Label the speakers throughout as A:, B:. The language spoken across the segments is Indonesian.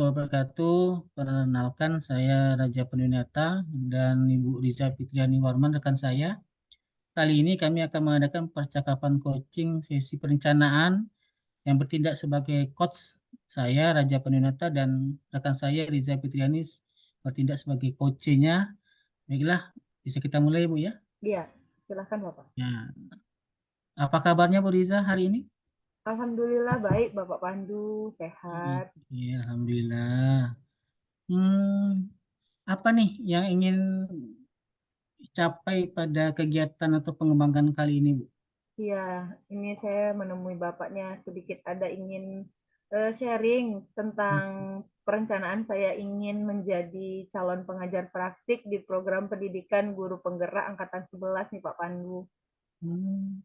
A: wabarakatuh. Perkenalkan saya Raja Peninata dan Ibu Riza Fitriani Warman rekan saya. Kali ini kami akan mengadakan percakapan coaching sesi perencanaan yang bertindak sebagai coach saya Raja Peninata dan rekan saya Riza Fitriani bertindak sebagai coachnya. Baiklah, bisa kita mulai Bu ya.
B: Iya, silakan Bapak.
A: Ya, apa kabarnya Bu Riza hari ini?
B: Alhamdulillah baik Bapak Pandu, sehat.
A: Ya, Alhamdulillah. Hmm, apa nih yang ingin capai pada kegiatan atau pengembangan kali ini, Bu?
B: Iya, ini saya menemui Bapaknya sedikit ada ingin sharing tentang perencanaan saya ingin menjadi calon pengajar praktik di program pendidikan guru penggerak angkatan 11 nih Pak Pandu.
A: Hmm,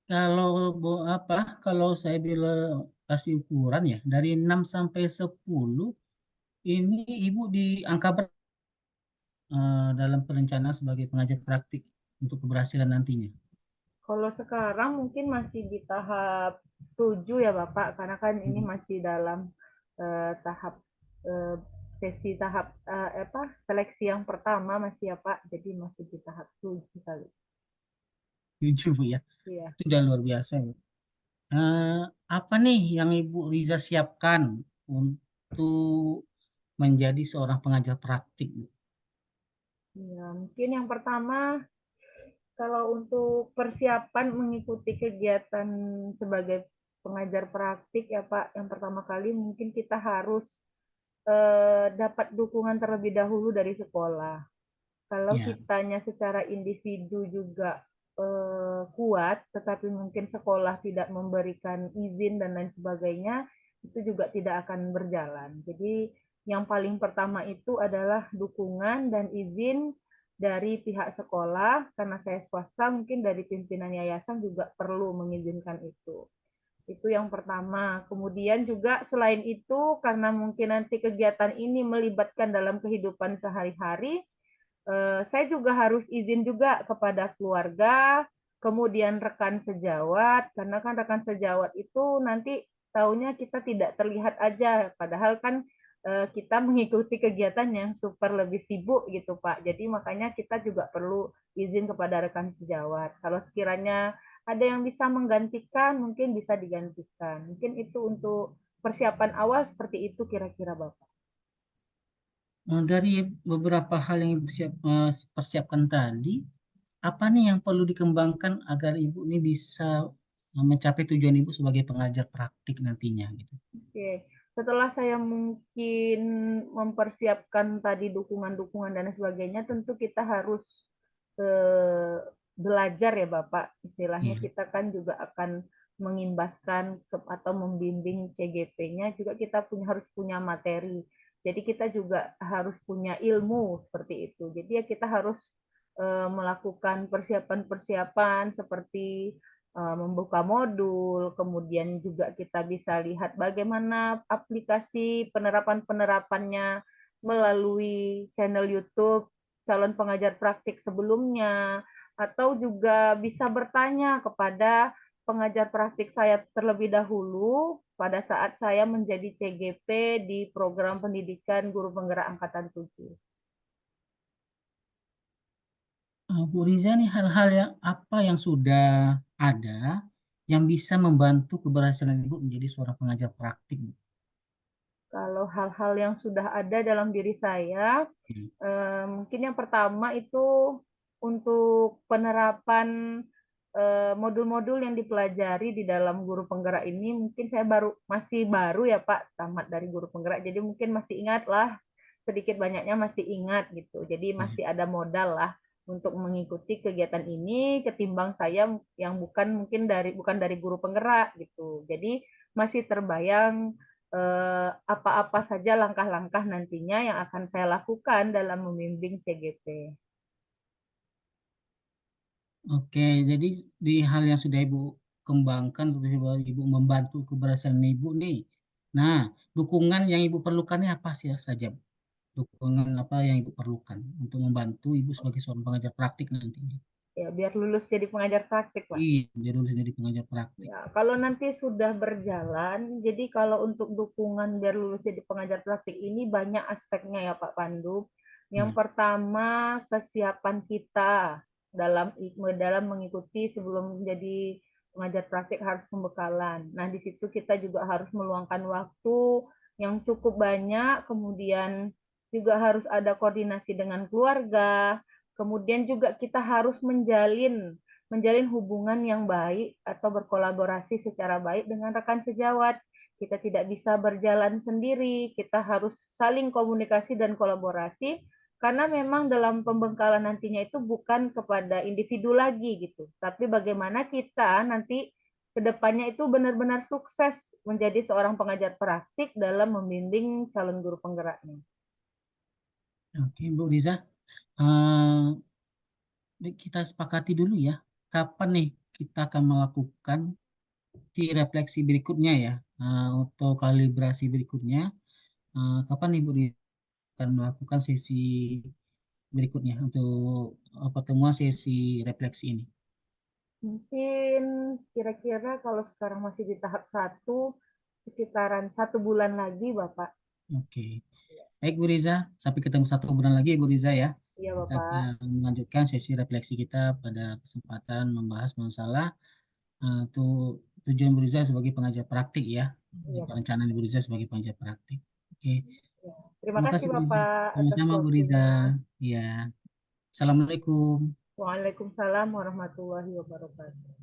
A: Kalau apa? Kalau saya bilang kasih ukuran ya, dari 6 sampai 10 ini Ibu di angka berapa dalam perencanaan sebagai pengajar praktik untuk keberhasilan nantinya?
B: Kalau sekarang mungkin masih di tahap 7 ya Bapak, karena kan ini
A: Hmm,
B: masih dalam tahap eh, sesi tahap apa seleksi yang pertama masih ya Pak, jadi masih di tahap 7 kali.
A: 7 Bu ya.
B: Iya.
A: Itu udah luar biasa, Bu. Eh, apa nih yang Ibu Riza siapkan untuk menjadi seorang pengajar praktik, Bu?
B: Ya, mungkin yang pertama kalau untuk persiapan mengikuti kegiatan sebagai pengajar praktik ya Pak, yang pertama kali mungkin kita harus dapat dukungan terlebih dahulu dari sekolah. Kalau
A: Ya,
B: kitanya secara individu juga kuat, tetapi mungkin sekolah tidak memberikan izin dan lain sebagainya, itu juga tidak akan berjalan. Jadi yang paling pertama itu adalah dukungan dan izin dari pihak sekolah, karena saya swasta, mungkin dari pimpinan yayasan juga perlu mengizinkan itu. Itu yang pertama. Kemudian juga selain itu, karena mungkin nanti kegiatan ini melibatkan dalam kehidupan sehari-hari, saya juga harus izin juga kepada keluarga, kemudian rekan sejawat, karena kan rekan sejawat itu nanti taunya kita tidak terlihat aja, padahal kan kita mengikuti kegiatan yang super lebih sibuk gitu Pak. Jadi makanya kita juga perlu izin kepada rekan sejawat. Kalau sekiranya ada yang bisa menggantikan, mungkin bisa digantikan. Mungkin itu untuk persiapan awal seperti itu kira-kira Bapak.
A: dari beberapa hal yang persiapkan tadi, apa nih yang perlu dikembangkan agar Ibu ini bisa mencapai tujuan Ibu sebagai pengajar praktik nantinya gitu?
B: Oke, setelah saya mungkin mempersiapkan tadi dukungan-dukungan dan sebagainya, tentu kita harus belajar ya Bapak. Istilahnya
A: Iya.
B: kita kan juga akan mengimbaskan atau membimbing CGP-nya, juga kita harus punya materi. Jadi kita juga harus punya ilmu seperti itu. Jadi ya kita harus melakukan persiapan-persiapan seperti membuka modul, kemudian juga kita bisa lihat bagaimana aplikasi penerapan-penerapannya melalui channel YouTube calon pengajar praktik sebelumnya, atau juga bisa bertanya kepada pengajar praktik saya terlebih dahulu pada saat saya menjadi CGP di program pendidikan guru penggerak angkatan 7.
A: Bu Riza nih hal-hal yang apa yang sudah ada yang bisa membantu keberhasilan Ibu menjadi seorang pengajar praktik, Bu?
B: Kalau hal-hal yang sudah ada dalam diri saya,
A: Hmm.
B: mungkin yang pertama itu untuk penerapan modul-modul yang dipelajari di dalam guru penggerak ini, mungkin saya masih baru ya Pak, tamat dari guru penggerak, jadi mungkin masih ingat lah, sedikit banyaknya masih ingat gitu. Jadi
A: Iya.
B: masih ada modal lah untuk mengikuti kegiatan ini ketimbang saya yang bukan dari guru penggerak gitu. Jadi masih terbayang apa-apa saja langkah-langkah nantinya yang akan saya lakukan dalam membimbing CGP.
A: Oke, jadi di hal yang sudah Ibu kembangkan, terus Ibu membantu keberhasilan Ibu nih. Nah, dukungan yang Ibu perlukan ini apa sih saja, Bu? Dukungan apa yang Ibu perlukan untuk membantu Ibu sebagai seorang pengajar praktik nantinya?
B: Ya, biar lulus jadi pengajar praktik, Pak.
A: Iya, biar lulus jadi pengajar praktik.
B: Ya, kalau nanti sudah berjalan, jadi kalau untuk dukungan biar lulus jadi pengajar praktik ini banyak aspeknya ya Pak Pandu. Yang
A: Ya,
B: pertama, kesiapan kita dalam mengikuti sebelum menjadi pengajar praktik harus pembekalan. Nah, di situ kita juga harus meluangkan waktu yang cukup banyak, kemudian juga harus ada koordinasi dengan keluarga, kemudian juga kita harus menjalin hubungan yang baik atau berkolaborasi secara baik dengan rekan sejawat. Kita tidak bisa berjalan sendiri, kita harus saling komunikasi dan kolaborasi karena memang dalam pembengkalan nantinya itu bukan kepada individu lagi gitu, tapi bagaimana kita nanti kedepannya itu benar-benar sukses menjadi seorang pengajar praktik dalam membimbing calon guru penggeraknya.
A: oke Bu Riza. Kita sepakati dulu ya, kapan nih kita akan melakukan si refleksi berikutnya ya, untuk kalibrasi berikutnya. Kapan Ibu akan melakukan sesi berikutnya untuk pertemuan sesi refleksi ini?
B: Mungkin kira-kira kalau sekarang masih di tahap satu, sekitaran 1 bulan lagi, Bapak.
A: Oke, baik Bu Riza, sampai ketemu 1 bulan lagi Bu Riza ya.
B: Iya,
A: Kita
B: Bapak.
A: akan melanjutkan sesi refleksi kita pada kesempatan membahas masalah tujuan Bu Riza sebagai pengajar praktik ya,
B: Iya, Bapak.
A: perencanaan Bu Riza sebagai pengajar praktik. Oke,
B: Ya. Terima
A: terima
B: kasih,
A: kasih Bu Riza.
B: Bapak, atas
A: Sama-sama Bu Riza.
B: waktunya.
A: Ya, Assalamualaikum.
B: Waalaikumsalam warahmatullahi wabarakatuh.